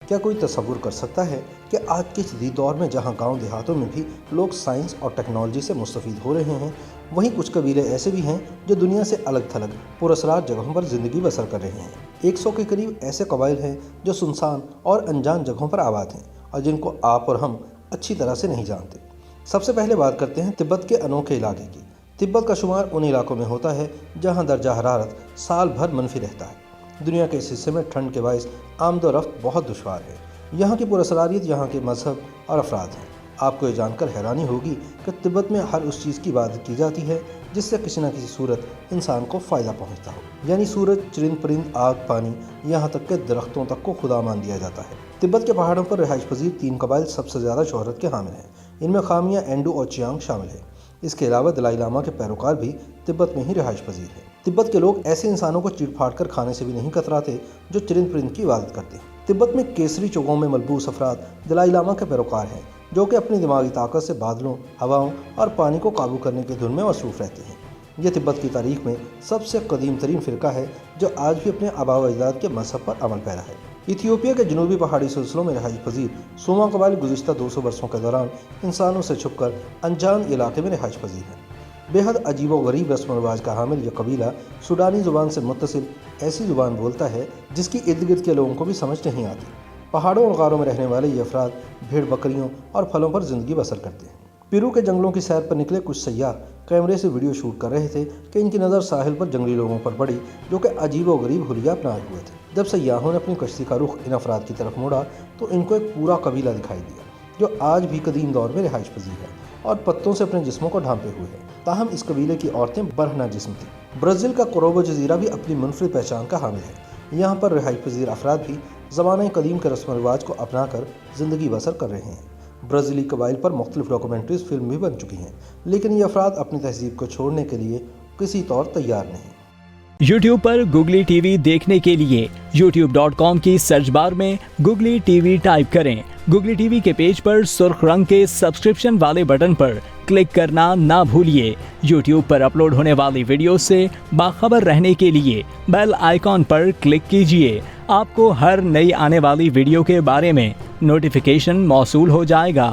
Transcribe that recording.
کیا کوئی تصور کر سکتا ہے کہ آج کے جدید دور میں جہاں گاؤں دیہاتوں میں بھی لوگ سائنس اور ٹیکنالوجی سے مستفید ہو رہے ہیں، وہیں کچھ قبیلے ایسے بھی ہیں جو دنیا سے الگ تھلگ پراسرار جگہوں پر زندگی بسر کر رہے ہیں۔ 100 کے قریب ایسے قبائل ہیں جو سنسان اور انجان جگہوں پر آباد ہیں اور جن کو آپ اور ہم اچھی طرح سے نہیں جانتے۔ سب سے پہلے بات کرتے ہیں تبت کے انوکھے علاقے کی۔ تبت کا شمار ان علاقوں میں ہوتا ہے جہاں درجہ حرارت سال بھر منفی رہتا ہے۔ دنیا کے اس حصے میں ٹھنڈ کے باعث آمد و رفت بہت دشوار ہے۔ یہاں کی پراسراریت یہاں کے مذہب اور افراد ہیں۔ آپ کو یہ جان کر حیرانی ہوگی کہ تبت میں ہر اس چیز کی عبادت کی جاتی ہے جس سے کسی نہ کسی صورت انسان کو فائدہ پہنچتا ہو، یعنی سورج، چرند پرند، آگ، پانی، یہاں تک کہ درختوں تک کو خدا مان دیا جاتا ہے۔ تبت کے پہاڑوں پر رہائش پذیر 3 قبائل سب سے زیادہ شہرت کے حامل ہیں۔ ان میں خامیہ، اینڈو اور چیانگ شامل ہیں۔ اس کے علاوہ دلائی لاما کے پیروکار بھی تبت میں ہی رہائش پذیر ہیں۔ تبت کے لوگ ایسے انسانوں کو چیر پھاڑ کر کھانے سے بھی نہیں کتراتے جو چرند پرند کی عبادت کرتے ہیں۔ تبت میں کیسری چوگوں میں ملبوس افراد دلائی لاما کے پیروکار ہیں جو کہ اپنی دماغی طاقت سے بادلوں، ہواؤں اور پانی کو قابو کرنے کی دھن میں مصروف رہتے ہیں۔ یہ تبت کی تاریخ میں سب سے قدیم ترین فرقہ ہے جو آج بھی اپنے آباء و اجداد کے مذہب پر عمل پیرا ہے۔ ایتھیوپیا کے جنوبی پہاڑی سلسلوں میں رہائش پذیر سوما قبائل گزشتہ 200 برسوں کے دوران انسانوں سے چھپ کر انجان علاقے میں رہائش پذیر ہیں۔ بے حد عجیب و غریب رسم و رواج کا حامل یہ قبیلہ سوڈانی زبان سے متصل ایسی زبان بولتا ہے جس کی ارد گرد کے لوگوں کو بھی سمجھ نہیں آتی۔ پہاڑوں اور غاروں میں رہنے والے یہ افراد بھیڑ بکریوں اور پھلوں پر زندگی بسر کرتے ہیں۔ پیرو کے جنگلوں کی سیر پر نکلے کچھ سیاح کیمرے سے ویڈیو شوٹ کر رہے تھے کہ ان کی نظر ساحل پر جنگلی لوگوں پر پڑی جو کہ عجیب و غریب حلیہ اپنائے ہوئے تھے۔ جب سیاحوں نے اپنی کشتی کا رخ ان افراد کی طرف موڑا تو ان کو ایک پورا قبیلہ دکھائی دیا جو آج بھی قدیم دور میں رہائش پذیر ہے اور پتوں سے اپنے جسموں کو ڈھانپے ہوئے ہیں۔ تاہم اس قبیلے کی عورتیں برہنہ جسم تھیں۔ برازیل کا کوروبو جزیرہ بھی اپنی منفرد پہچان کا حامل ہے۔ یہاں پر رہائش پذیر افراد بھی زمانہ قدیم کے رسم و رواج کو اپنا کر زندگی بسر کر رہے ہیں۔ برازیلی قبائل پر مختلف ڈاکومنٹریز فلم بھی بن چکی ہیں، لیکن یہ افراد اپنی تہذیب کو چھوڑنے کے لیے کسی طور تیار نہیں۔ YouTube پر گوگلی ٹی وی دیکھنے کے لیے youtube.com کی سرچ بار میں گوگلی ٹی وی ٹائپ کریں۔ گوگلی ٹی وی کے پیج پر سرخ رنگ کے سبسکرپشن والے بٹن پر کلک کرنا نہ بھولیے۔ YouTube پر اپلوڈ ہونے والی ویڈیو سے باخبر رہنے کے لیے بیل آئیکن پر کلک کیجیے۔ آپ کو ہر نئی آنے والی ویڈیو کے بارے میں نوٹیفیکیشن موصول ہو جائے گا۔